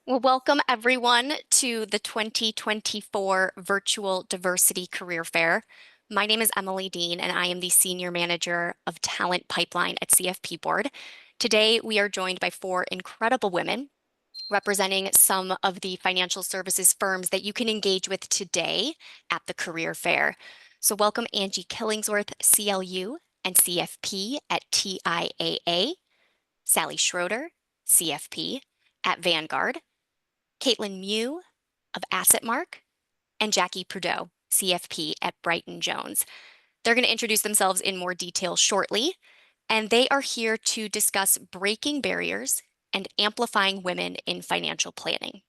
Well, welcome everyone to the 2024 Virtual Diversity Career Fair. My name is Emily Dean, and I am the Senior Manager of Talent Pipeline at CFP Board. Today, we are joined by four incredible women representing some of the financial services firms that you can engage with today at the career fair. So welcome Angie Kingsworth, CLU and CFP at TIAA, Sally Schroeder, CFP at Vanguard, Caitlyn M of AssetMark, and Jackie Prideaux, CFP at Brighton Jones. They're going to introduce themselves in more detail shortly, and they are here to discuss breaking barriers and amplifying women in financial planning.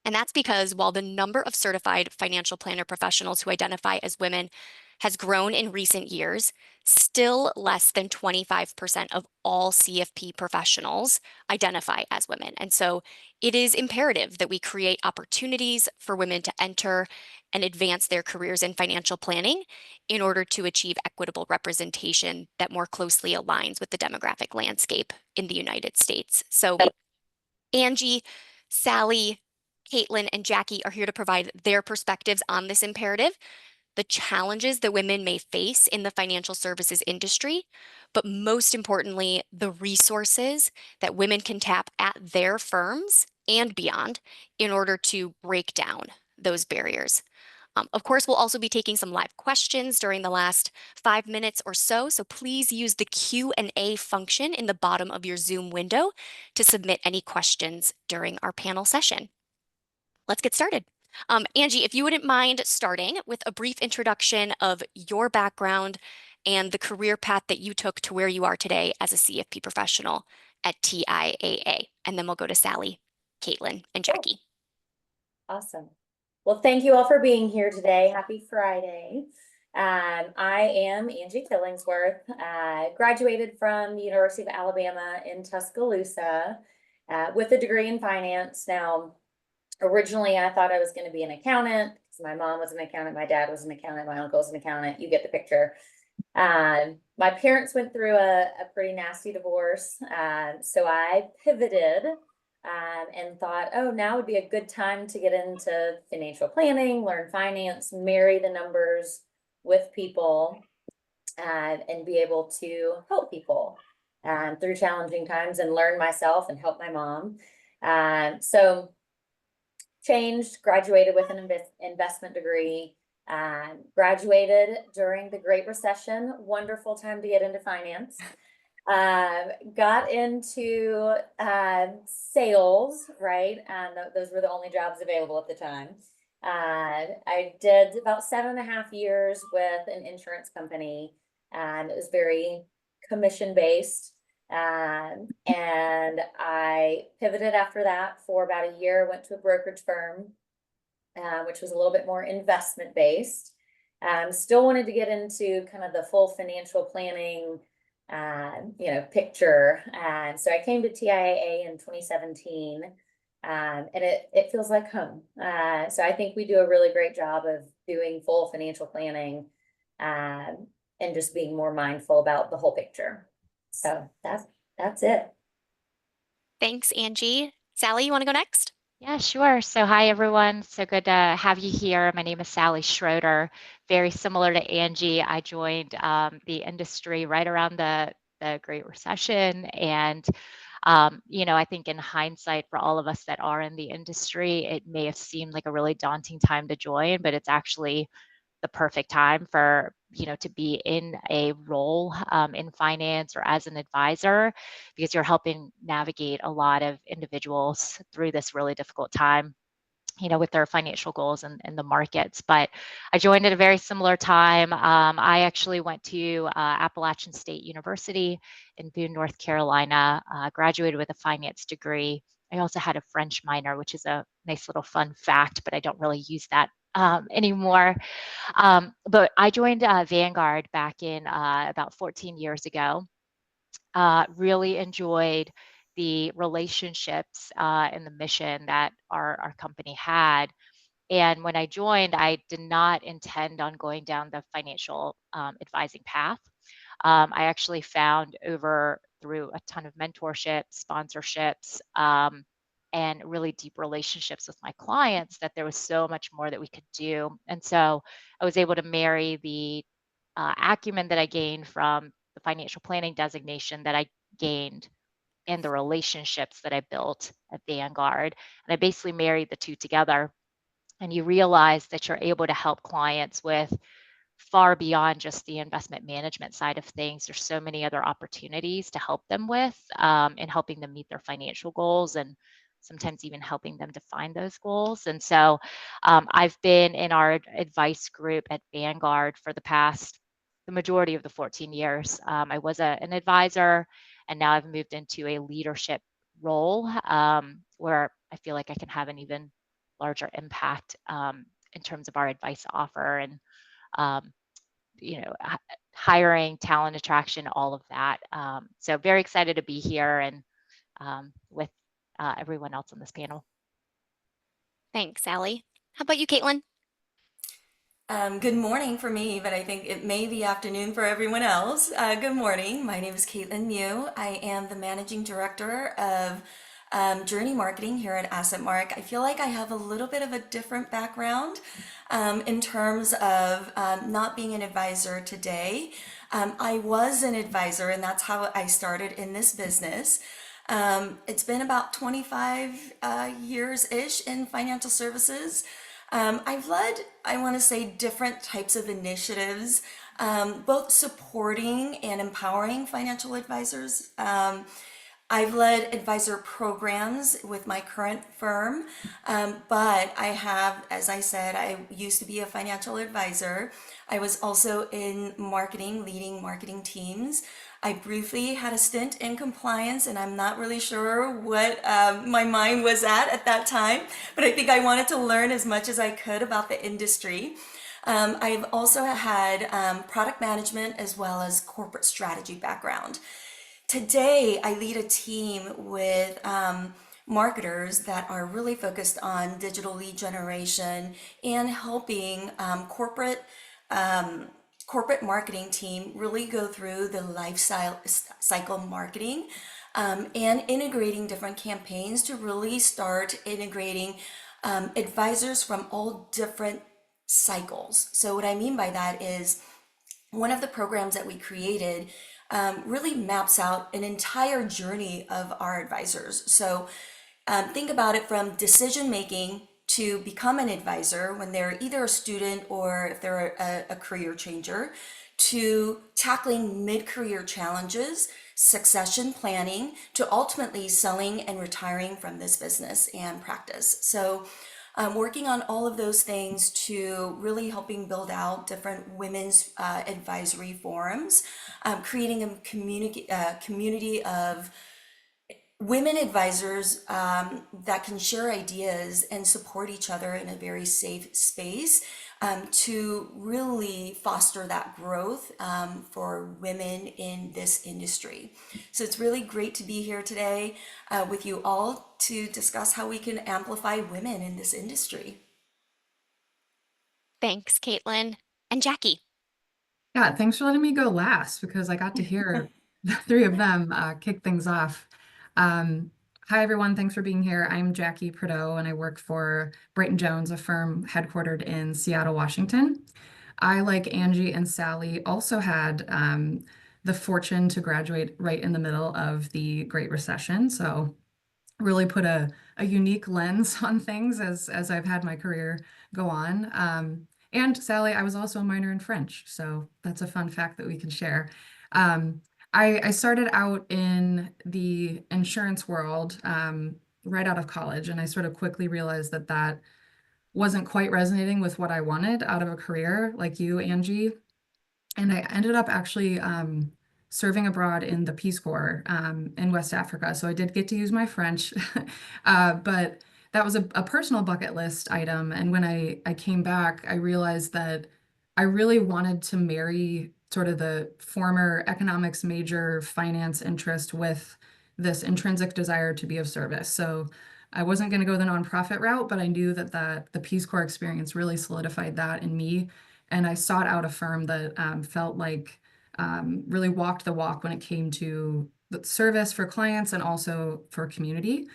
And that's because while the number of certified financial planner professionals who identify as women has grown in recent years, still less than 25% of all CFP professionals identify as women. And so it is imperative that we create opportunities for women to enter and advance their careers in financial planning in order to achieve equitable representation that more closely aligns with the demographic landscape in the United States. So Angie, Sally, Caitlyn, and Jackie are here to provide their perspectives on this imperative, the challenges that women may face in the financial services industry, but most importantly, the resources that women can tap at their firms and beyond in order to break down those barriers. Of course, we'll also be taking some live questions during the last 5 minutes or so, so please use the Q&A function in the bottom of your Zoom window to submit any questions during our panel session. Let's get started. Angie, if you wouldn't mind starting with a brief introduction of your background and the career path that you took to where you are today as a CFP professional at TIAA, and then we'll go to Sally, Caitlyn, and Jackie. Awesome. Well, thank you all for being here today. Happy Friday. I am Angie Kingsworth. Graduated from the University of Alabama in Tuscaloosa with a degree in finance. Now, originally I thought I was going to be an accountant because my mom was an accountant, my dad was an accountant, my uncle was an accountant. You get the picture. My parents went through a pretty nasty divorce, so I pivoted and thought, oh, now would be a good time to get into financial planning, learn finance, marry the numbers with people, and be able to help people through challenging times and learn myself and help my mom. So changed, graduated with an investment degree, graduated during the Great Recession. Wonderful time to get into finance. Got into sales, right? And those were the only jobs available at the time. I did about 7.5 years with an insurance company, and it was very commission-based. And I pivoted after that for about a year, went to a brokerage firm, which was a little bit more investment-based. Still wanted to get into kind of the full financial planning picture. And so I came to TIAA in 2017, and it feels like home. So I think we do a really great job of doing full financial planning, and just being more mindful about the whole picture. So that's it. Thanks, Angie. Sally, you want to go next? Yeah, sure. So hi, everyone. So good to have you here. My name is Sally Schroeder. Very similar to Angie, I joined the industry right around the Great Recession. And, I think in hindsight, for all of us that are in the industry, it may have seemed like a really daunting time to join, but it's actually the perfect time for to be in a role in finance or as an advisor, because you're helping navigate a lot of individuals through this really difficult time with their financial goals and the markets. But I joined at a very similar time. I actually went to Appalachian State University in Boone, North Carolina, graduated with a finance degree. I also had a French minor, which is a nice little fun fact, but I don't really use that anymore. But I joined Vanguard back in about 14 years ago. Really enjoyed the relationships and the mission that our company had. And when I joined, I did not intend on going down the financial advising path. I actually found through a ton of mentorship, sponsorships, and really deep relationships with my clients that there was so much more that we could do. And so I was able to marry the acumen that I gained from the financial planning designation that I gained and the relationships that I built at Vanguard. And I basically married the two together. And you realize that you're able to help clients with far beyond just the investment management side of things. There's so many other opportunities to help them with in helping them meet their financial goals and sometimes even helping them define those goals. And so I've been in our advice group at Vanguard for the majority of the 14 years. I was an advisor, and now I've moved into a leadership role where I feel like I can have an even larger impact in terms of our advice offer and um, hiring, talent attraction, all of that. So very excited to be here and with everyone else on this panel. Thanks, Sally. How about you, Caitlyn? Good morning for me, but I think it may be afternoon for everyone else. Good morning. My name is Caitlyn M. I am the Managing Director of Journey Marketing here at AssetMark. I feel like I have a little bit of a different background in terms of not being an advisor today. I was an advisor, and that's how I started in this business. It's been about 25 years-ish in financial services. I've led, I want to say, different types of initiatives, both supporting and empowering financial advisors. I've led advisor programs with my current firm, but I have, as I said, I used to be a financial advisor. I was also in marketing, leading marketing teams. I briefly had a stint in compliance, and I'm not really sure what my mind was at that time, but I think I wanted to learn as much as I could about the industry. I've also had product management as well as corporate strategy background. Today, I lead a team with marketers that are really focused on digital lead generation and helping corporate marketing team really go through the cycle marketing and integrating different campaigns to really start integrating advisors from all different cycles. So what I mean by that is one of the programs that we created really maps out an entire journey of our advisors. So think about it from decision making to become an advisor when they're either a student or if they're a career changer, to tackling mid-career challenges, succession planning, to ultimately selling and retiring from this business and practice. So working on all of those things to really helping build out different women's advisory forums, creating a community of women advisors that can share ideas and support each other in a very safe space to really foster that growth for women in this industry. So it's really great to be here today with you all to discuss how we can amplify women in this industry. Thanks, Caitlyn. And Jackie. Yeah, thanks for letting me go last because I got to hear the three of them kick things off. Hi, everyone. Thanks for being here. I'm Jackie Prideaux, and I work for Brighton Jones, a firm headquartered in Seattle, Washington. I, like Angie and Sally, also had the fortune to graduate right in the middle of the Great Recession. So really put a unique lens on things as I've had my career go on. And Sally, I was also a minor in French, so that's a fun fact that we can share. I started out in the insurance world right out of college, and I sort of quickly realized that that wasn't quite resonating with what I wanted out of a career like you, Angie. And I ended up actually serving abroad in the Peace Corps in West Africa. So I did get to use my French, but that was a personal bucket list item. And when I came back, I realized that I really wanted to marry sort of the former economics major finance interest with this intrinsic desire to be of service. So I wasn't going to go the nonprofit route, but I knew that the Peace Corps experience really solidified that in me. And I sought out a firm that felt like really walked the walk when it came to the service for clients and also for community.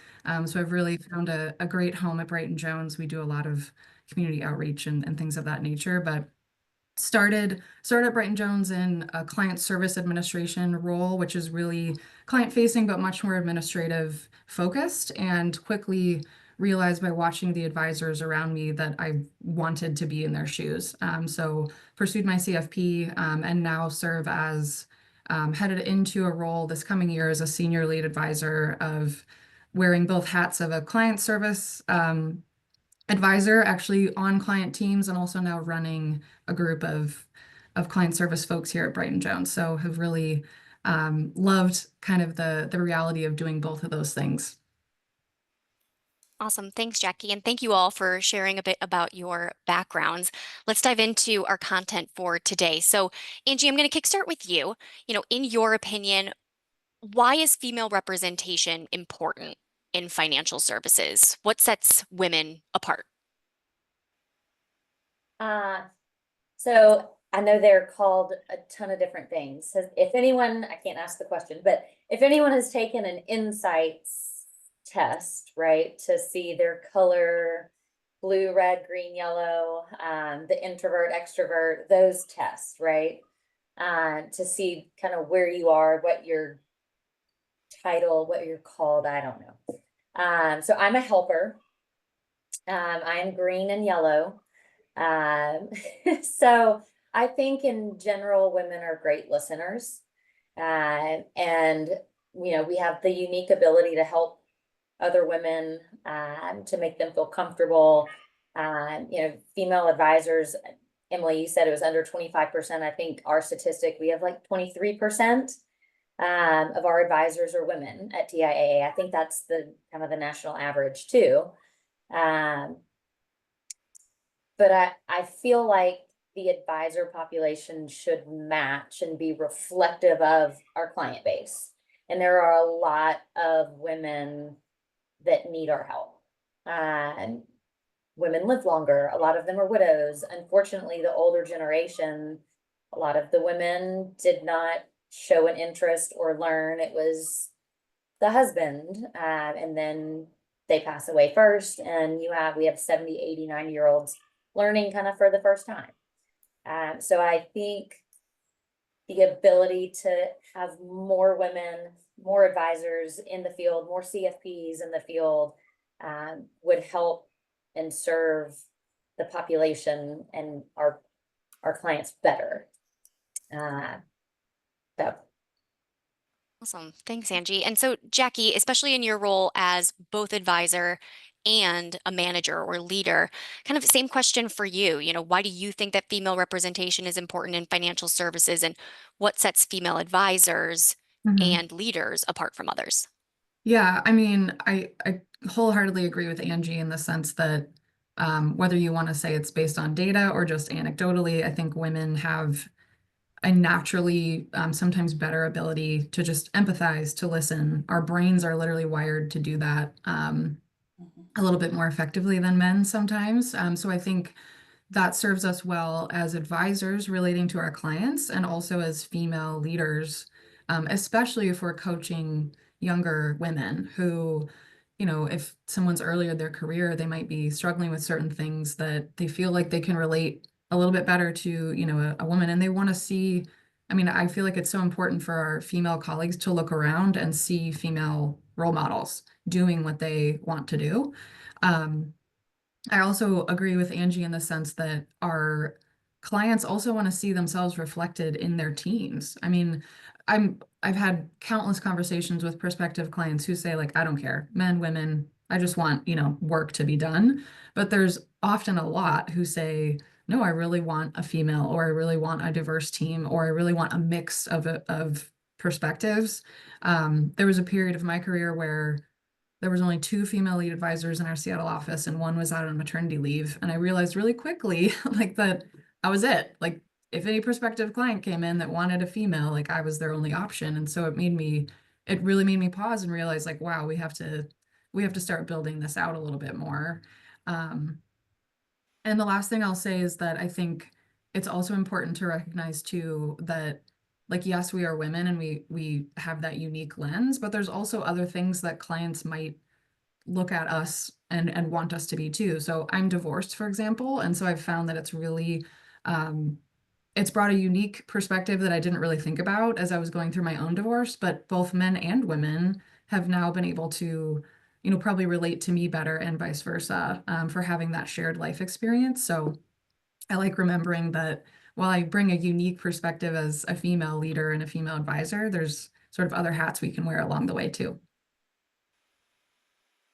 So I've really found a great home at Brighton Jones. We do a lot of community outreach and things of that nature, but started at Brighton Jones in a client service administration role, which is really client facing, but much more administrative focused, and quickly realized by watching the advisors around me that I wanted to be in their shoes. So pursued my CFP, and now serve as headed into a role this coming year as a senior lead advisor of wearing both hats of a client service advisor, actually on client teams, and also now running a group of client service folks here at Brighton Jones. So have really loved kind of the reality of doing both of those things. Awesome. Thanks, Jackie. And thank you all for sharing a bit about your backgrounds. Let's dive into our content for today. So, Angie, I'm going to kickstart with you. In your opinion, why is female representation important in financial services? What sets women apart? So I know they're called a ton of different things. If anyone, I can't ask the question, but if anyone has taken an insights test, right, to see their color, blue, red, green, yellow, the introvert, extrovert, those tests, right, to see kind of where you are, what your title, what you're called, I don't know. So I'm a helper. I'm green and yellow. So I think in general, women are great listeners. And, we have the unique ability to help other women, to make them feel comfortable. Female advisors, Emily, you said it was under 25%. I think our statistic, we have like 23%, of our advisors are women at TIAA. I think that's the kind of the national average too. But I feel like the advisor population should match and be reflective of our client base. And there are a lot of women that need our help. And women live longer. A lot of them are widows. Unfortunately, the older generation, a lot of the women did not show an interest or learn. It was the husband, and then they pass away first. And we have 70, 80, 90-year-olds learning kind of for the first time. So I think the ability to have more women, more advisors in the field, more CFPs in the field, would help and serve the population and our clients better. So. Awesome. Thanks, Angie. And so, Jackie, especially in your role as both advisor and a manager or leader, kind of same question for you. Why do you think that female representation is important in financial services, and what sets female advisors and leaders apart from others? Yeah, I mean, I wholeheartedly agree with Angie in the sense that whether you want to say it's based on data or just anecdotally, I think women have a naturally sometimes better ability to just empathize, to listen. Our brains are literally wired to do that a little bit more effectively than men sometimes. So I think that serves us well as advisors relating to our clients, and also as female leaders, especially if we're coaching younger women who, if someone's earlier in their career, they might be struggling with certain things that they feel like they can relate a little bit better to, a woman, and they want to see. I mean, I feel like it's so important for our female colleagues to look around and see female role models doing what they want to do. I also agree with Angie in the sense that our clients also want to see themselves reflected in their teams. I mean, I've had countless conversations with prospective clients who say, like, I don't care, men, women, I just want, work to be done. But there's often a lot who say, no, I really want a female, or I really want a diverse team, or I really want a mix of perspectives. There was a period of my career where there was only 2 female lead advisors in our Seattle office, and one was out on maternity leave. And I realized really quickly, like, that was it. Like, if any prospective client came in that wanted a female, like, I was their only option. And so it really made me pause and realize, like, wow, we have to start building this out a little bit more. And the last thing I'll say is that I think it's also important to recognize too that like, yes, we are women and we have that unique lens, but there's also other things that clients might look at us and want us to be too. So I'm divorced, for example, and so I've found that it's really it's brought a unique perspective that I didn't really think about as I was going through my own divorce, but both men and women have now been able to, probably relate to me better and vice versa, for having that shared life experience. So I like remembering that while I bring a unique perspective as a female leader and a female advisor, there's sort of other hats we can wear along the way too.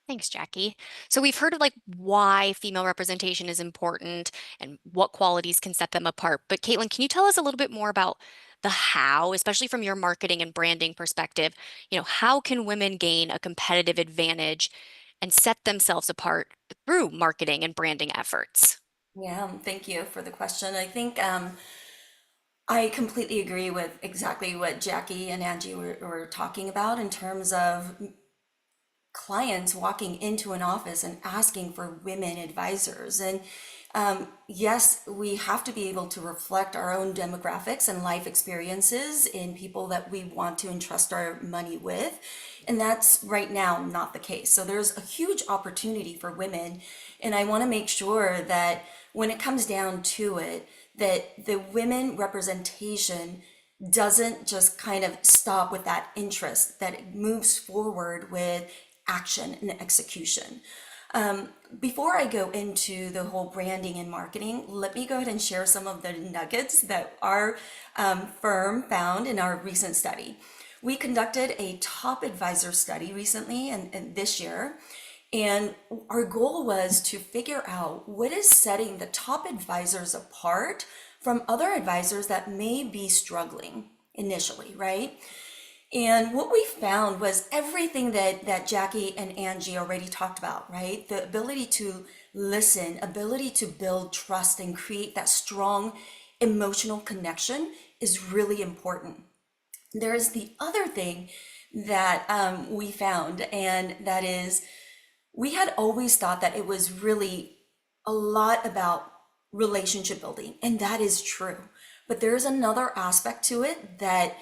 Thanks, Jackie. So we've heard of like why female representation is important and what qualities can set them apart. But Caitlin, can you tell us a little bit more about the how, especially from your marketing and branding perspective? How can women gain a competitive advantage and set themselves apart through marketing and branding efforts? Yeah, thank you for the question. I think I completely agree with exactly what Jackie and Angie were talking about in terms of clients walking into an office and asking for women advisors. And yes, we have to be able to reflect our own demographics and life experiences in people that we want to entrust our money with. And that's right now not the case. So there's a huge opportunity for women. And I want to make sure that when it comes down to it, that the women representation doesn't just kind of stop with that interest, that it moves forward with action and execution. Before I go into the whole branding and marketing, let me go ahead and share some of the nuggets that our firm found in our recent study. We conducted a top advisor study recently and this year, and our goal was to figure out what is setting the top advisors apart from other advisors that may be struggling initially, right? And what we found was everything that Jackie and Angie already talked about, right? The ability to listen, ability to build trust and create that strong emotional connection is really important. There is the other thing that we found, and that is we had always thought that it was really a lot about relationship building, and that is true. But there's another aspect to it that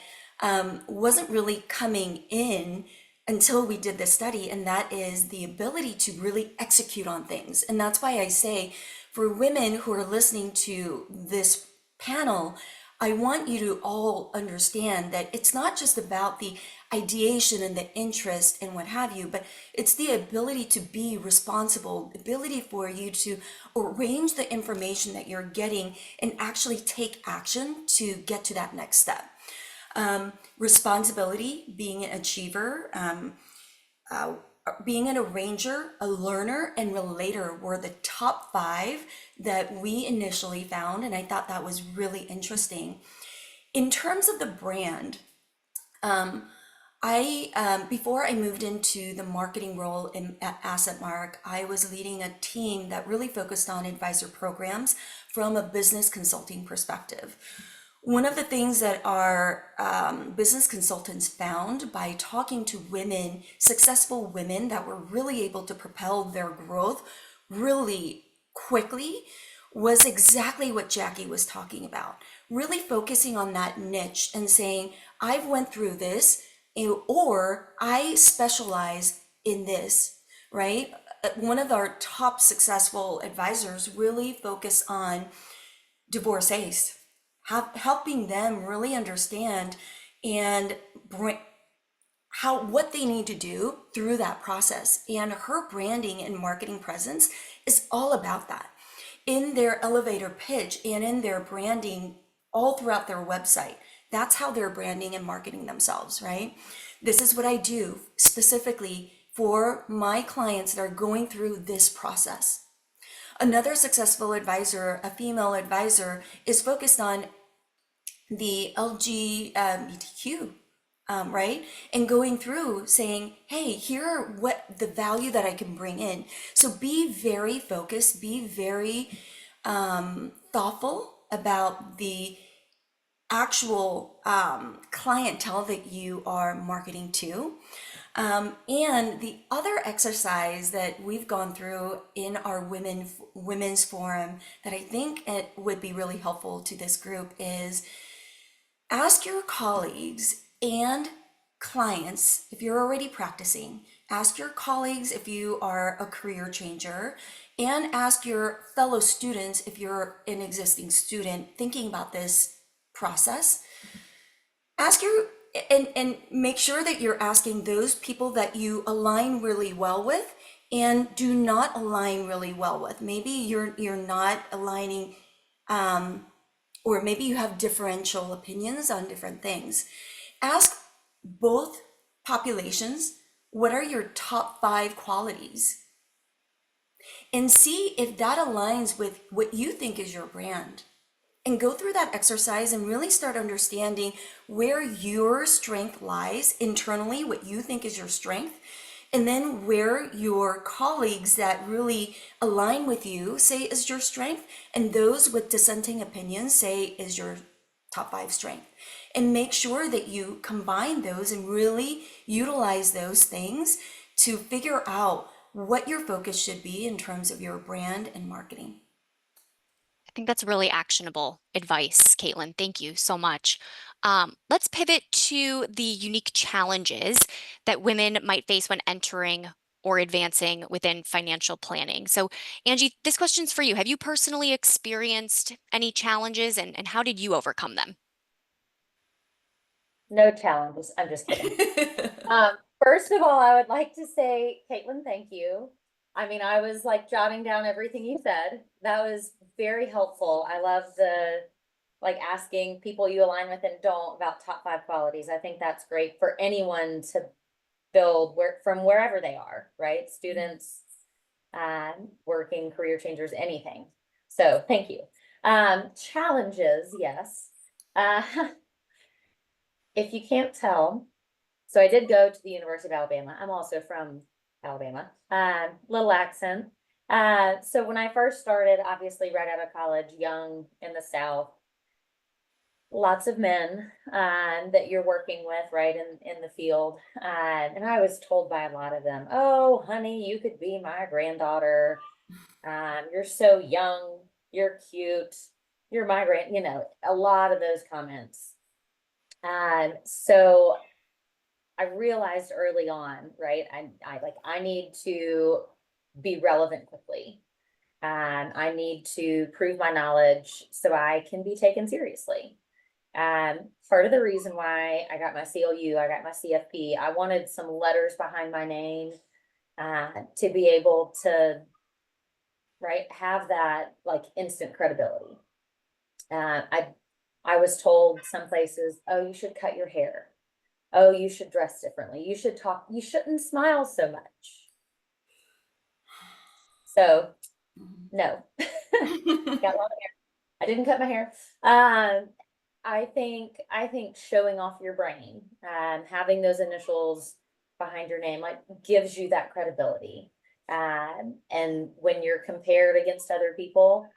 wasn't really coming in until we did this study, and that is the ability to really execute on things. And that's why I say, for women who are listening to this panel, I want you to all understand that it's not just about the ideation and the interest and what have you, but it's the ability to be responsible, ability for you to arrange the information that you're getting and actually take action to get to that next step. Responsibility, being an achiever, being an arranger, a learner, and relator were the top 5 that we initially found, and I thought that was really interesting. In terms of the brand, before I moved into the marketing role at AssetMark, I was leading a team that really focused on advisor programs from a business consulting perspective. One of the things that our business consultants found by talking to women, successful women that were really able to propel their growth really quickly, was exactly what Jackie was talking about. Really focusing on that niche and saying, I've went through this, or I specialize in this, right? One of our top successful advisors really focused on divorcees, helping them really understand and bring what they need to do through that process. And her branding and marketing presence is all about that. In their elevator pitch and in their branding all throughout their website, that's how they're branding and marketing themselves, right? This is what I do specifically for my clients that are going through this process. Another successful advisor, a female advisor, is focused on the LGBTQ, right? And going through saying, hey, here are what the value that I can bring in. So be very focused, be very thoughtful about the actual clientele that you are marketing to. And the other exercise that we've gone through in our women's forum that I think it would be really helpful to this group is Ask your colleagues and clients if you're already practicing. Ask your colleagues if you are a career changer, and ask your fellow students if you're an existing student thinking about this process. Ask your and make sure that you're asking those people that you align really well with and do not align really well with. Maybe you're not aligning, or maybe you have differential opinions on different things. Ask both populations, what are your top 5 qualities? And see if that aligns with what you think is your brand. And go through that exercise and really start understanding where your strength lies internally, what you think is your strength, and then where your colleagues that really align with you say is your strength, and those with dissenting opinions say is your top 5 strength. And make sure that you combine those and really utilize those things to figure out what your focus should be in terms of your brand and marketing. I think that's really actionable advice, Caitlin. Thank you so much. Let's pivot to the unique challenges that women might face when entering or advancing within financial planning. So, Angie, this question's for you. Have you personally experienced any challenges, and how did you overcome them? No challenges. I'm just kidding. First of all, I would like to say, Caitlin, thank you. I mean, I was like jotting down everything you said. That was very helpful. I love the like asking people you align with and don't about top 5 qualities. I think that's great for anyone to build from wherever they are, right? Students, working, career changers, anything. So thank you. Challenges, yes. If you can't tell, so I did go to the University of Alabama. I'm also from Alabama, little accent. So when I first started, obviously right out of college, young in the South, lots of men that you're working with, right, in the field. And I was told by a lot of them, oh, honey, you could be my granddaughter. You're so young, you're cute, you're my a lot of those comments. So I realized early on, right, I need to be relevant quickly. I need to prove my knowledge so I can be taken seriously. Part of the reason why I got my CLU, I got my CFP, I wanted some letters behind my name to be able to, right, have that like instant credibility. I was told some places, oh, you should cut your hair. Oh, you should dress differently. You should talk, you shouldn't smile so much. So, no. Got a lot of hair. I didn't cut my hair. I think showing off your brain and having those initials behind your name like gives you that credibility. And when you're compared against other people,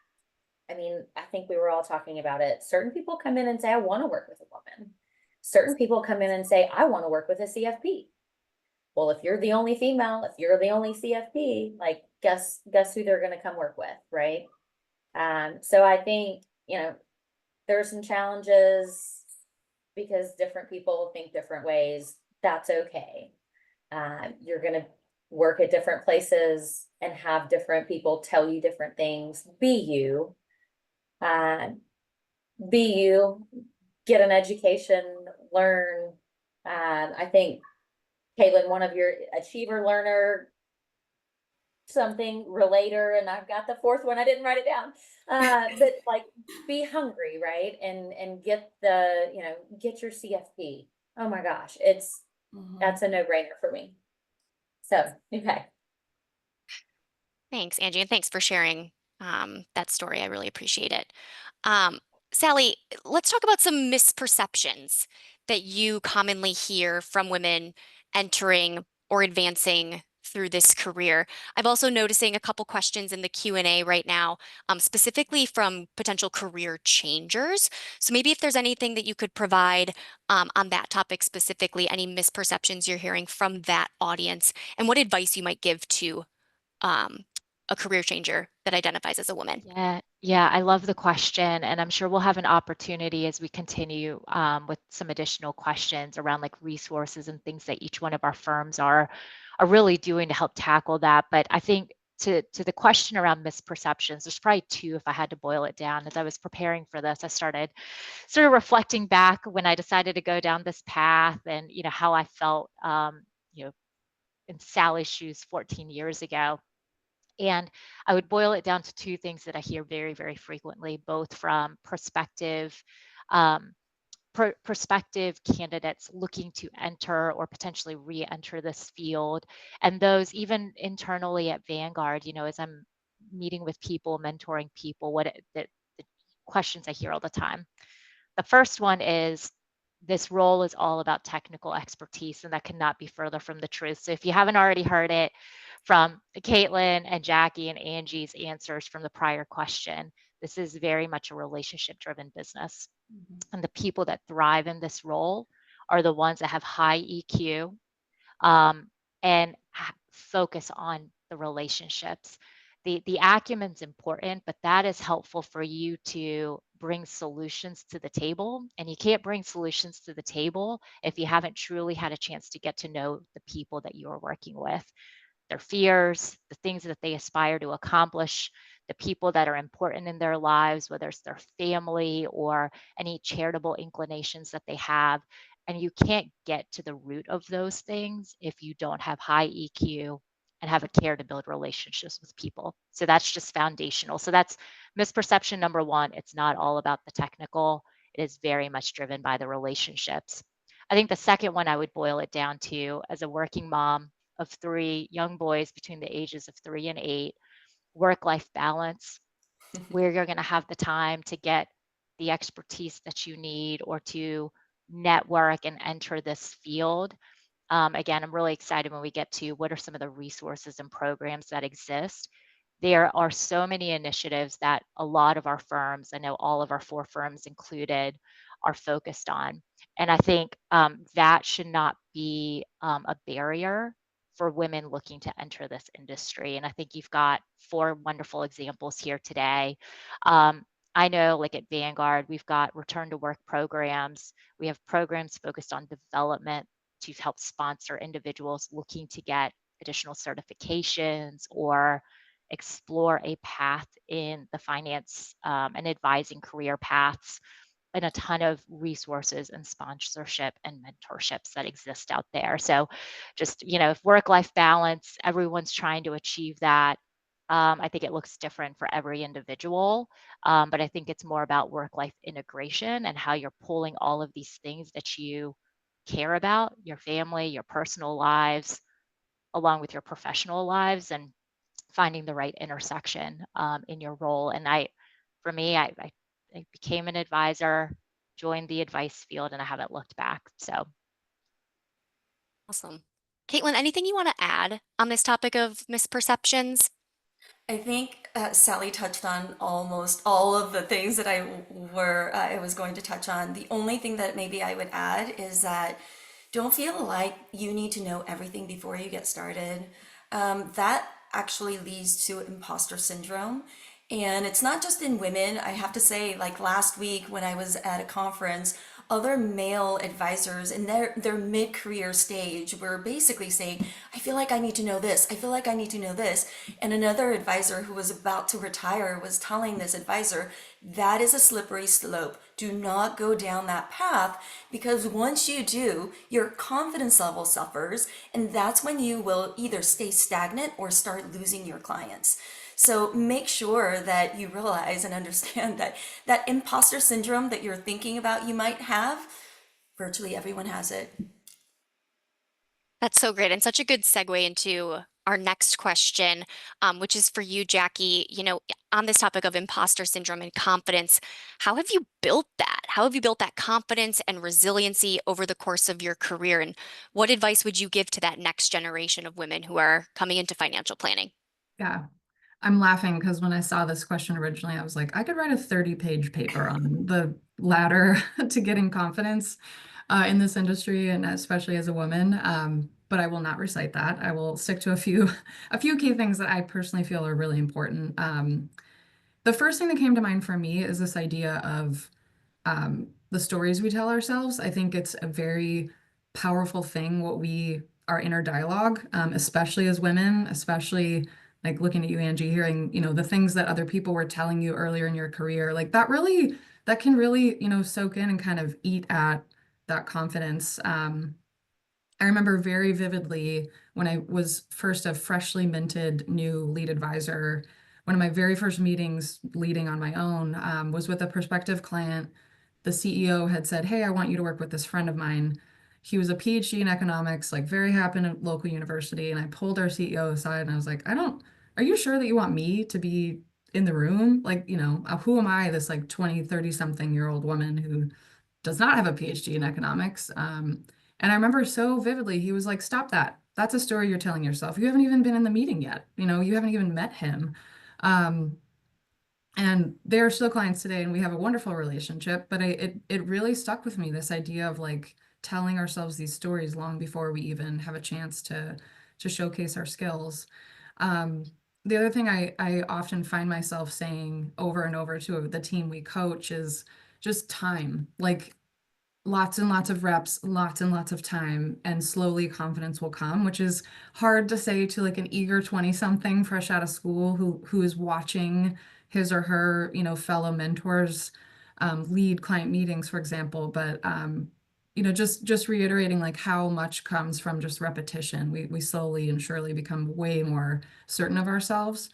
I mean, I think we were all talking about it. Certain people come in and say, I want to work with a woman. Certain people come in and say, I want to work with a CFP. Well, if you're the only female, if you're the only CFP, like guess who they're going to come work with, right? So I think, there are some challenges because different people think different ways. That's okay. You're going to work at different places and have different people tell you different things. Be you. Get an education, learn. I think, Caitlin, one of your achiever, learner, something, relator, and I've got the 4th one, I didn't write it down. But like be hungry, right? And get get your CFP. Oh my gosh, that's a no-brainer for me. So, okay. Thanks, Angie, and thanks for sharing that story. I really appreciate it. Sally, let's talk about some misperceptions that you commonly hear from women entering or advancing through this career. I'm also noticing a couple questions in the Q&A right now, specifically from potential career changers. So maybe if there's anything that you could provide on that topic specifically, any misperceptions you're hearing from that audience, and what advice you might give to a career changer that identifies as a woman? Yeah, I love the question, and I'm sure we'll have an opportunity as we continue with some additional questions around like resources and things that each one of our firms are really doing to help tackle that. But I think to the question around misperceptions, there's probably two if I had to boil it down. As I was preparing for this, I started sort of reflecting back when I decided to go down this path, and how I felt, you know, in Sally's shoes 14 years ago. And I would boil it down to two things that I hear very, very frequently, both from um, prospective candidates looking to enter or potentially re-enter this field, and those even internally at Vanguard. As I'm meeting with people, mentoring people, the questions I hear all the time. The first one is, this role is all about technical expertise, and that cannot be further from the truth. So if you haven't already heard it from Caitlyn and Jackie and Angie's answers from the prior question, this is very much a relationship-driven business. And the people that thrive in this role are the ones that have high EQ, and focus on the relationships. The acumen's important, but that is helpful for you to bring solutions to the table. And you can't bring solutions to the table if you haven't truly had a chance to get to know the people that you are working with, their fears, the things that they aspire to accomplish, the people that are important in their lives, whether it's their family or any charitable inclinations that they have. And you can't get to the root of those things if you don't have high EQ and have a care to build relationships with people. So that's just foundational. So that's misperception number one. It's not all about the technical. It is very much driven by the relationships. I think the second one I would boil it down to, as a working mom of three young boys between the ages of 3 and 8, work-life balance, where you're going to have the time to get the expertise that you need or to network and enter this field. Again, I'm really excited when we get to what are some of the resources and programs that exist. There are so many initiatives that a lot of our firms, I know all of our 4 firms included, are focused on. And I think that should not be a barrier for women looking to enter this industry. And I think you've got 4 wonderful examples here today. I know, like at Vanguard, we've got return to work programs. We have programs focused on development to help sponsor individuals looking to get additional certifications or explore a path in the finance and advising career paths, and a ton of resources and sponsorship and mentorships that exist out there. So just, if work-life balance, everyone's trying to achieve that. I think it looks different for every individual, but I think it's more about work-life integration and how you're pulling all of these things that you care about, your family, your personal lives, along with your professional lives, and finding the right intersection in your role. And for me, I became an advisor, joined the advice field, and I haven't looked back. So Awesome. Caitlyn, anything you want to add on this topic of misperceptions? I think Sally touched on almost all of the things that I was going to touch on. The only thing that maybe I would add is that don't feel like you need to know everything before you get started. That actually leads to imposter syndrome. And it's not just in women. I have to say, like last week when I was at a conference, other male advisors in their mid-career stage were basically saying, I feel like I need to know this. I feel like I need to know this. And another advisor who was about to retire was telling this advisor, that is a slippery slope. Do not go down that path, because once you do, your confidence level suffers, and that's when you will either stay stagnant or start losing your clients. So make sure that you realize and understand that that imposter syndrome that you're thinking about you might have, virtually everyone has it. That's so great, and such a good segue into our next question, which is for you, Jackie. On this topic of imposter syndrome and confidence, how have you built that? How have you built that confidence and resiliency over the course of your career? And what advice would you give to that next generation of women who are coming into financial planning? Yeah. I'm laughing because when I saw this question originally, I was like, I could write a 30-page paper on the ladder to getting confidence in this industry, and especially as a woman. but I will not recite that. I will stick to a few key things that I personally feel are really important. The first thing that came to mind for me is this idea of the stories we tell ourselves. I think it's a very powerful thing, our inner dialogue, especially as women, especially like looking at you, Angie, hearing, the things that other people were telling you earlier in your career, like that can really, soak in and kind of eat at that confidence. I remember very vividly when I was first a freshly minted new lead advisor, one of my very first meetings leading on my own was with a prospective client. The CEO had said, "Hey, I want you to work with this friend of mine." He was a PhD in economics, like very happy in a local university. And I pulled our CEO aside and I was like, are you sure that you want me to be in the room? Like, who am I, this like 20, 30 something year old woman who does not have a PhD in economics? And I remember so vividly, he was like, "Stop that. That's a story you're telling yourself. You haven't even been in the meeting yet. You haven't even met him." Um, and they're still clients today, and we have a wonderful relationship. But it really stuck with me, this idea of like telling ourselves these stories long before we even have a chance to showcase our skills. Um, the other thing I often find myself saying over and over to the team we coach is just time. Like lots and lots of reps, lots and lots of time, and slowly confidence will come, which is hard to say to like an eager 20 something fresh out of school who is watching his or her, fellow mentors lead client meetings, for example. But just reiterating like how much comes from just repetition. We slowly and surely become way more certain of ourselves.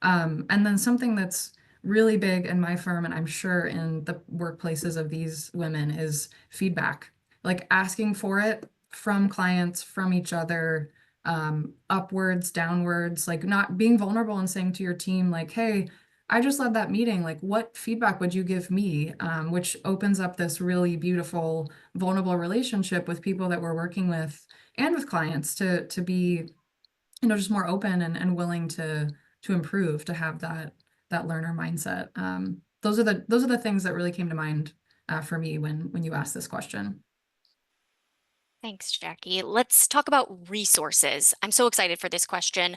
And then something that's really big in my firm, and I'm sure in the workplaces of these women, is feedback, like asking for it from clients, from each other, upwards, downwards, like not being vulnerable and saying to your team, like, "Hey, I just led that meeting. Like, what feedback would you give me?" Which opens up this really beautiful, vulnerable relationship with people that we're working with and with clients to be, just more open and willing to improve, to have that learner mindset. Those are the things that really came to mind for me when you asked this question. Thanks, Jackie. Let's talk about resources. I'm so excited for this question.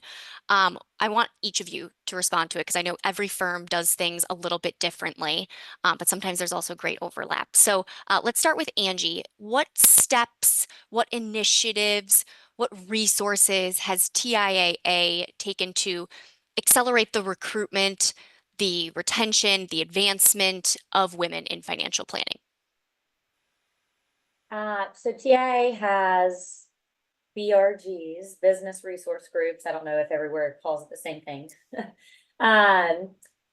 I want each of you to respond to it because I know every firm does things a little bit differently, but sometimes there's also great overlap. So let's start with Angie. What steps, what initiatives, what resources has TIAA taken to accelerate the recruitment, the retention, the advancement of women in financial planning? So TIA has BRGs, business resource groups. I don't know if everywhere calls it the same thing.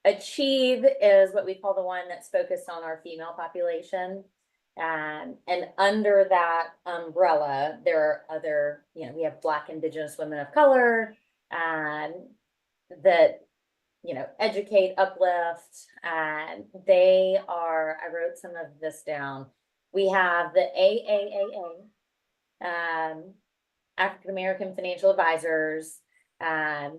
Achieve is what we call the one that's focused on our female population. And under that umbrella, there are other, we have Black, Indigenous women of color, that, educate, uplift, and I wrote some of this down. We have the AAAA, African American Financial Advisors, and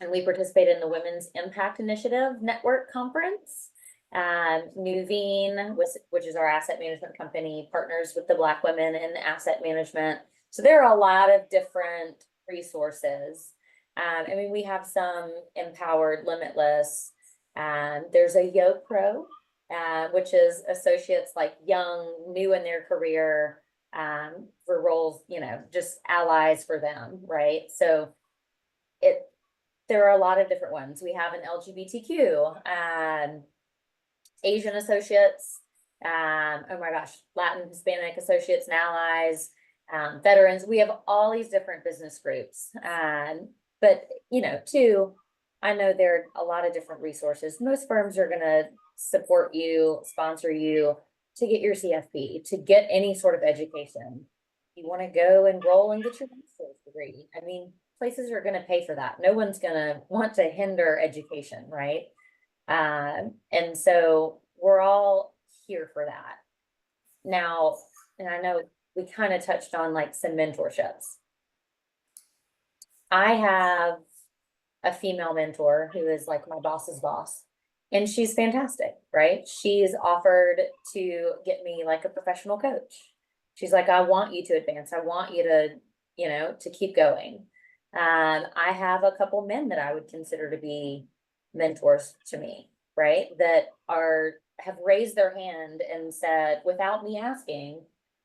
we participated in the Women's Impact Initiative Network Conference. Nuveen, which is our asset management company, partners with the Black women in asset management. So there are a lot of different resources. We have some Empowered Limitless. There's a Yo Pro, which is associates like young, new in their career, for roles, just allies for them, right? So there are a lot of different ones. We have an LGBTQ, Asian associates, oh my gosh, Latin, Hispanic associates and allies, veterans. We have all these different business groups. But, too, I know there are a lot of different resources. Most firms are going to support you, sponsor you to get your CFP, to get any sort of education. You want to go enroll and get your master's degree. Places are going to pay for that. No one's going to want to hinder education, right? And so we're all here for that. Now, and I know we kind of touched on like some mentorships. I have a female mentor who is like my boss's boss, and she's fantastic, right? She's offered to get me like a professional coach. She's like, "I want you to advance. I want you to you know, to keep going. I have a couple men that I would consider to be mentors to me, right? That have raised their hand and said, without me asking,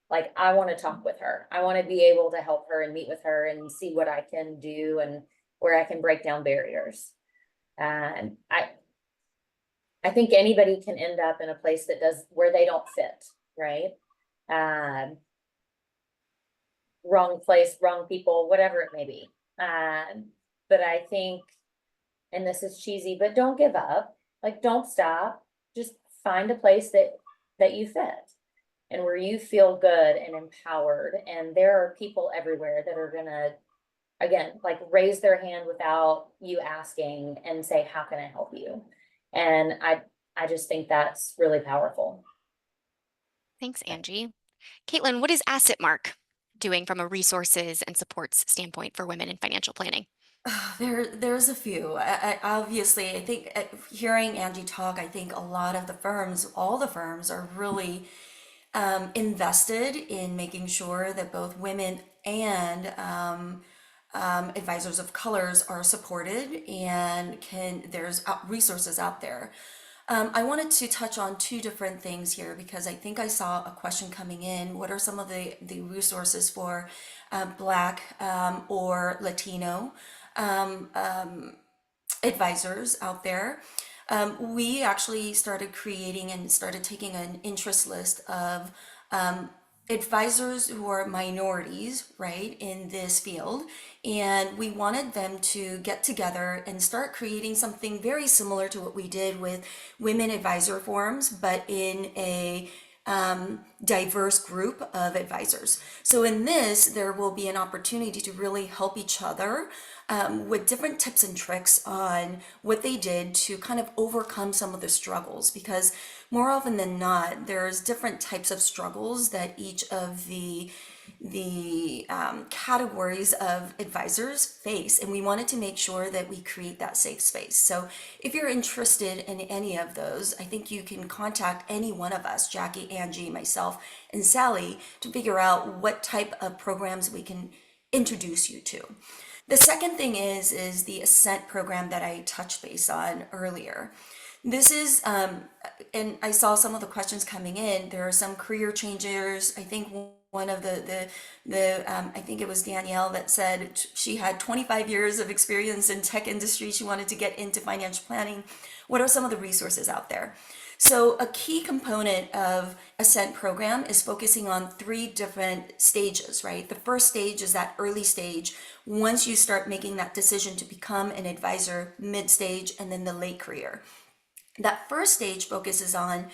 like, I want to talk with her. I want to be able to help her and meet with her and see what I can do and where I can break down barriers. And I think anybody can end up in a place that where they don't fit, right? Wrong place, wrong people, whatever it may be. But I think, and this is cheesy, but don't give up. Like, don't stop. Just find a place that you fit and where you feel good and empowered. And there are people everywhere that are gonna, again, like, raise their hand without you asking and say, how can I help you? And I just think that's really powerful. Thanks, Angie. Caitlyn, what is AssetMark doing from a resources and supports standpoint for women in financial planning? There's a few. Obviously, I think hearing Angie talk, I think a lot of the firms, all the firms, are really invested in making sure that both women and advisors of colors are supported and there's resources out there. I wanted to touch on two different things here because I think I saw a question coming in. What are some of the resources for Black or Latino advisors out there? We actually started creating and started taking an interest list of advisors who are minorities, right, in this field. And we wanted them to get together and start creating something very similar to what we did with women advisor forums, but in a diverse group of advisors. So in this, there will be an opportunity to really help each other with different tips and tricks on what they did to kind of overcome some of the struggles, because more often than not, there's different types of struggles that each of the categories of advisors face, and we wanted to make sure that we create that safe space. So if you're interested in any of those, I think you can contact any one of us, Jackie, Angie, myself, and Sally, to figure out what type of programs we can introduce you to. The second thing is the Ascent program that I touched base on earlier. This is, and I saw some of the questions coming in. There are some career changers. I think one of I think it was Danielle that said she had 25 years of experience in tech industry. She wanted to get into financial planning. What are some of the resources out there? So a key component of Ascent program is focusing on 3 different stages, right? The first stage is that early stage, once you start making that decision to become an advisor, mid stage, and then the late career. That first stage focuses on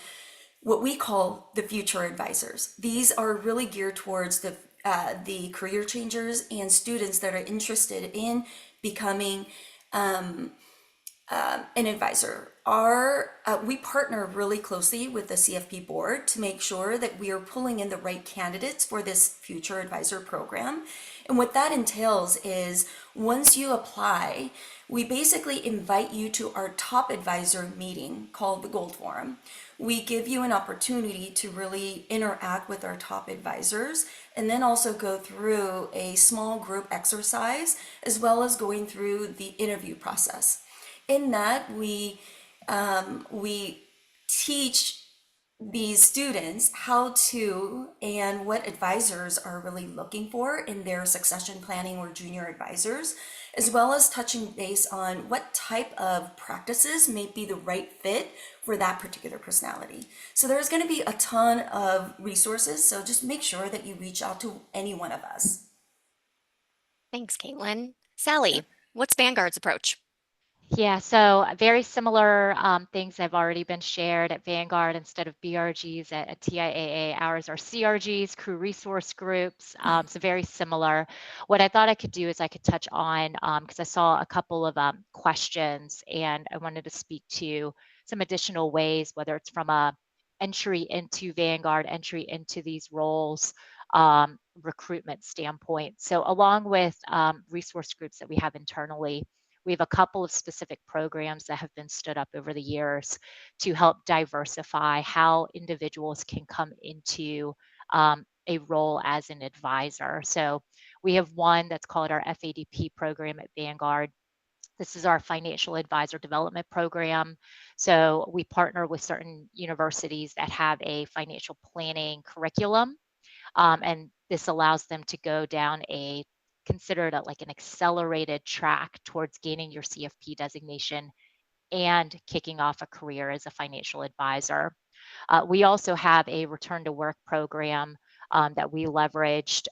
what we call the future advisors. These are really geared towards the career changers and students that are interested in becoming an advisor. We partner really closely with the CFP Board to make sure that we are pulling in the right candidates for this future advisor program. And what that entails is once you apply, we basically invite you to our top advisor meeting called the Gold Forum. We give you an opportunity to really interact with our top advisors and then also go through a small group exercise as well as going through the interview process. In that, we teach these students how to and what advisors are really looking for in their succession planning or junior advisors, as well as touching base on what type of practices may be the right fit for that particular personality. So there's going to be a ton of resources, so just make sure that you reach out to any one of us. Thanks, Caitlyn. Sally, what's Vanguard's approach? Yeah, so very similar things have already been shared at Vanguard. Instead of BRGs at TIAA, ours are CRGs, crew resource groups. So very similar. What I thought I could do is I could touch on, because I saw a couple of questions and I wanted to speak to some additional ways, whether it's from a entry into Vanguard, entry into these roles, recruitment standpoint. So along with resource groups that we have internally, we have a couple of specific programs that have been stood up over the years to help diversify how individuals can come into a role as an advisor. So we have one that's called our FADP program at Vanguard. This is our financial advisor development program. So we partner with certain universities that have a financial planning curriculum, and this allows them to go down considered like an accelerated track towards gaining your CFP designation and kicking off a career as a financial advisor. We also have a return to work program that we leveraged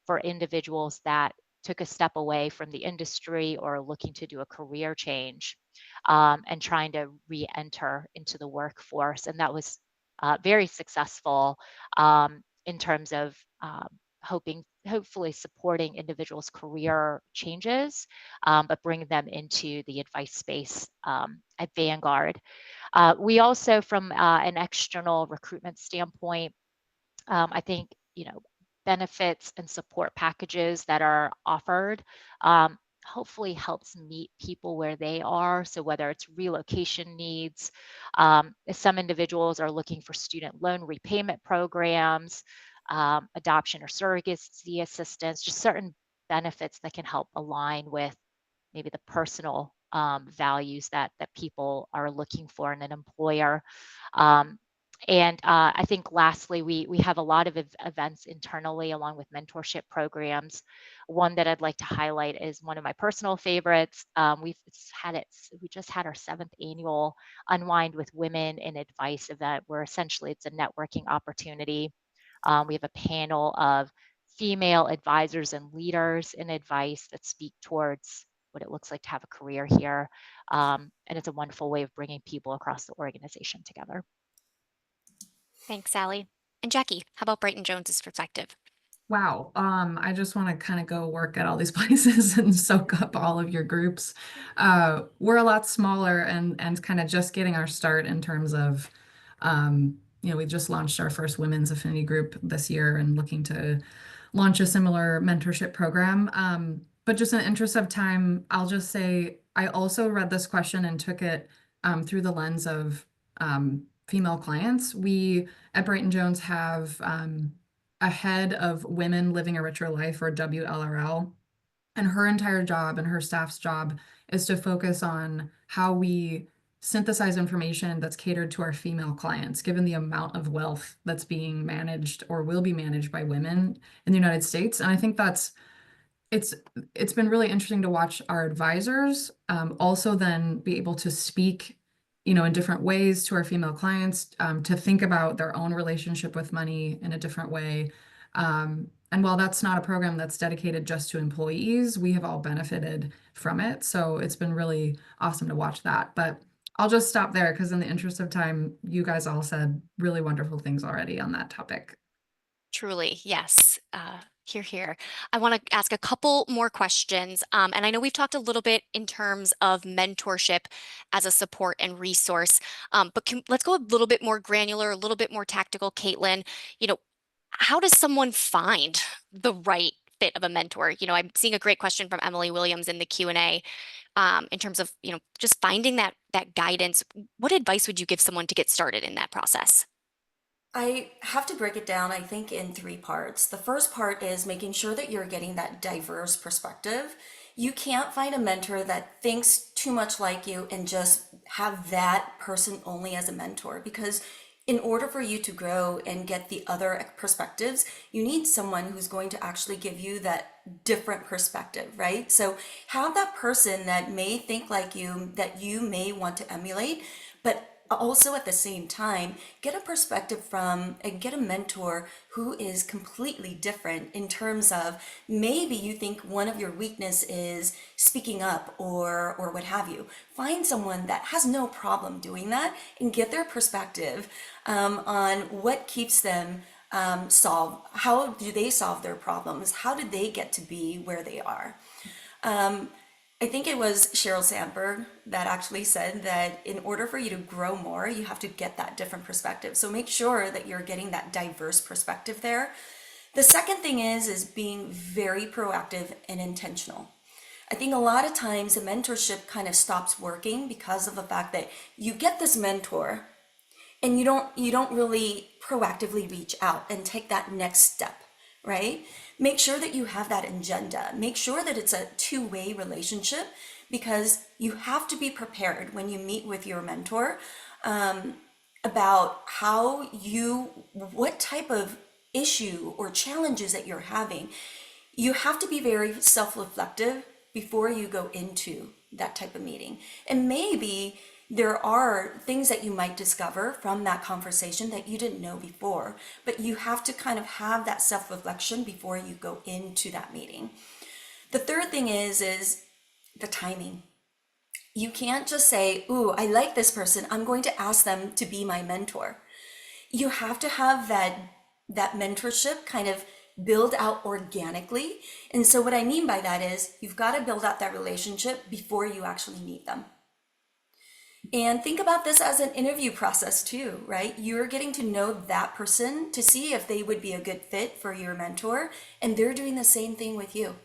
for individuals that took a step away from the industry or looking to do a career change and trying to re-enter into the workforce. And that was very successful in terms of hopefully supporting individuals' career changes, but bringing them into the advice space at Vanguard. We also, from an external recruitment standpoint, I think, benefits and support packages that are offered hopefully helps meet people where they are. So whether it's relocation needs, some individuals are looking for student loan repayment programs, adoption or surrogacy assistance, just certain benefits that can help align with maybe the personal values that people are looking for in an employer. And I think lastly, we have a lot of events internally along with mentorship programs. One that I'd like to highlight is one of my personal favorites. We just had our 7th annual Unwind with Women in Advice event, where essentially it's a networking opportunity. We have a panel of female advisors and leaders in advice that speak towards what it looks like to have a career here. And it's a wonderful way of bringing people across the organization together. Thanks, Sally. And Jackie, how about Brighton Jones's perspective? Wow. I just want to kind of go work at all these places and soak up all of your groups. We're a lot smaller and kind of just getting our start in terms of, we just launched our first women's affinity group this year and looking to launch a similar mentorship program. But just in the interest of time, I'll just say I also read this question and took it through the lens of female clients. We at Brighton Jones have a head of Women Living a Richer Life, or WLRL, and her entire job and her staff's job is to focus on how we synthesize information that's catered to our female clients, given the amount of wealth that's being managed or will be managed by women in the United States. And I think it's been really interesting to watch our advisors also then be able to speak in different ways to our female clients, to think about their own relationship with money in a different way. And while that's not a program that's dedicated just to employees, we have all benefited from it. So it's been really awesome to watch that. But I'll just stop there because in the interest of time, you guys all said really wonderful things already on that topic. Truly, yes. Here. I want to ask a couple more questions. And I know we've talked a little bit in terms of mentorship as a support and resource, but let's go a little bit more granular, a little bit more tactical. Caitlyn, how does someone find the right fit of a mentor? I'm seeing a great question from Emily Williams in the Q&A in terms of, just finding that guidance. What advice would you give someone to get started in that process? I have to break it down, I think, in 3 parts. The first part is making sure that you're getting that diverse perspective. You can't find a mentor that thinks too much like you and just have that person only as a mentor, because in order for you to grow and get the other perspectives, you need someone who's going to actually give you that different perspective, right? So have that person that may think like you, that you may want to emulate, but also at the same time get a perspective from and get a mentor who is completely different in terms of maybe you think one of your weakness is speaking up or what have you. Find someone that has no problem doing that and get their perspective on what keeps them how do they solve their problems, how did they get to be where they are. I think it was Sheryl Sandberg that actually said that in order for you to grow more, you have to get that different perspective. So make sure that you're getting that diverse perspective there. The second thing is being very proactive and intentional. I think a lot of times the mentorship kind of stops working because of the fact that you get this mentor and you don't really proactively reach out and take that next step, right? Make sure that you have that agenda. Make sure that it's a two-way relationship, because you have to be prepared when you meet with your mentor about what type of issue or challenges that you're having. You have to be very self-reflective before you go into that type of meeting. And maybe there are things that you might discover from that conversation that you didn't know before, but you have to kind of have that self-reflection before you go into that meeting. The third thing is the timing. You can't just say, "Ooh, I like this person, I'm going to ask them to be my mentor." You have to have that mentorship kind of build out organically. And so what I mean by that is you've got to build out that relationship before you actually meet them. And think about this as an interview process too, right? You're getting to know that person to see if they would be a good fit for your mentor, and they're doing the same thing with you.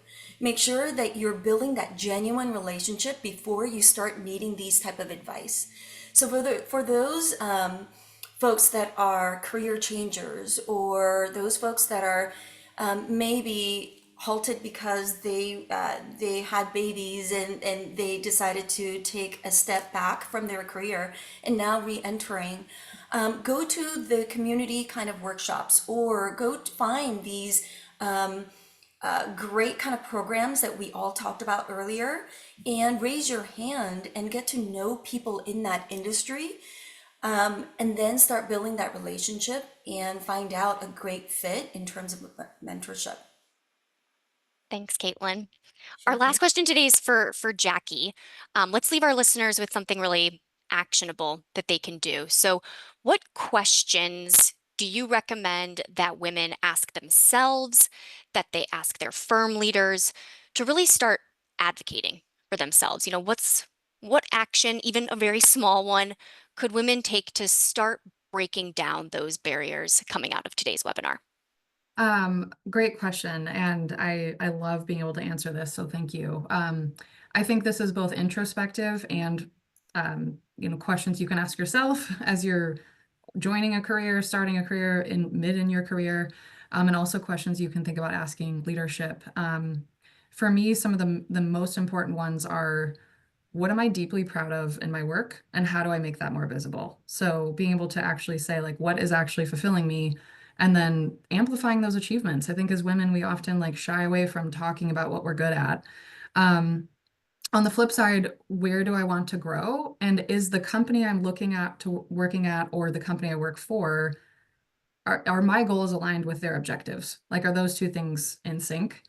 Make sure that you're building that genuine relationship before you start needing these type of advice. So for those folks that are career changers, or those folks that are maybe halted because they had babies and they decided to take a step back from their career and now re-entering, go to the community kind of workshops, or go find these great kind of programs that we all talked about earlier, and raise your hand and get to know people in that industry, and then start building that relationship and find out a great fit in terms of mentorship. Thanks, Caitlin. Our Sure last thing. question today is for Jackie. Let's leave our listeners with something really actionable that they can do. So, what questions do you recommend that women ask themselves, that they ask their firm leaders, to really start advocating for themselves? What action, even a very small one, could women take to start breaking down those barriers coming out of today's webinar? Great question. And I love being able to answer this. So thank you. I think this is both introspective and, questions you can ask yourself as you're joining a career, starting a career in your career, and also questions you can think about asking leadership. For me, some of the most important ones are, what am I deeply proud of in my work, and how do I make that more visible? So being able to actually say, like, what is actually fulfilling me, and then amplifying those achievements. I think as women, we often like shy away from talking about what we're good at. On the flip side, where do I want to grow? And is the company I'm looking at to working at, or the company I work for, are my goals aligned with their objectives? Like, are those two things in sync?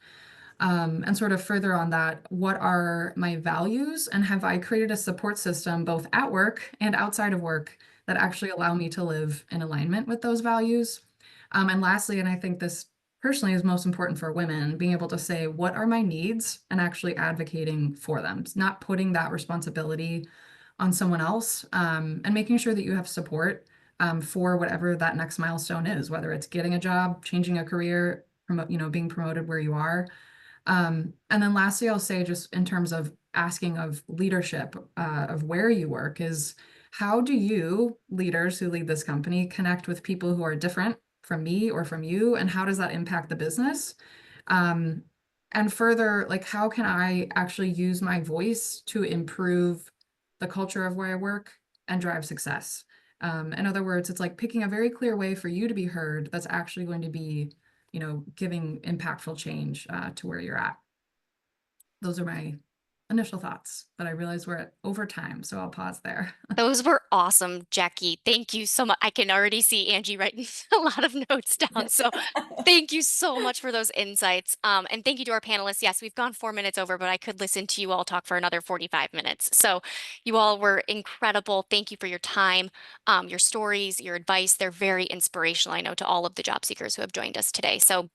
And sort of further on that, what are my values, and have I created a support system both at work and outside of work that actually allow me to live in alignment with those values? And lastly, and I think this personally is most important for women, being able to say, what are my needs, and actually advocating for them. It's not putting that responsibility on someone else, and making sure that you have support for whatever that next milestone is, whether it's getting a job, changing a career, being promoted where you are. And then lastly, I'll say, just in terms of asking of leadership of where you work, is how do you, leaders who lead this company, connect with people who are different from me or from you, and how does that impact the business? And further, like, how can I actually use my voice to improve the culture of where I work and drive success? In other words, it's like picking a very clear way for you to be heard that's actually going to be, giving impactful change to where you're at. Those are my initial thoughts, but I realize we're at over time, so I'll pause there. Those were awesome, Jackie. Thank you so much. I can already see Angie writing a lot of notes down. So thank you so much for those insights. And thank you to our panelists. Yes, we've gone 4 minutes over, but I could listen to you all talk for another 45 minutes. So you all were incredible. Thank you for your time, your stories, your advice. They're very inspirational, I know, to all of the job seekers who have joined us today. So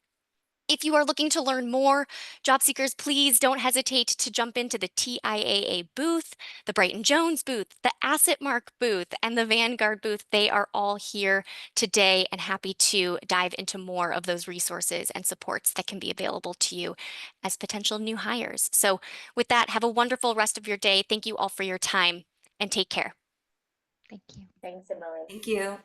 if you are looking to learn more, job seekers, please don't hesitate to jump into the TIAA booth, the Brighton Jones booth, the AssetMark booth, and the Vanguard booth. They are all here today and happy to dive into more of those resources and supports that can be available to you as potential new hires. So with that, have a wonderful rest of your day. Thank you all for your time, and take care. Thank you. Thanks, Emily. Thank you.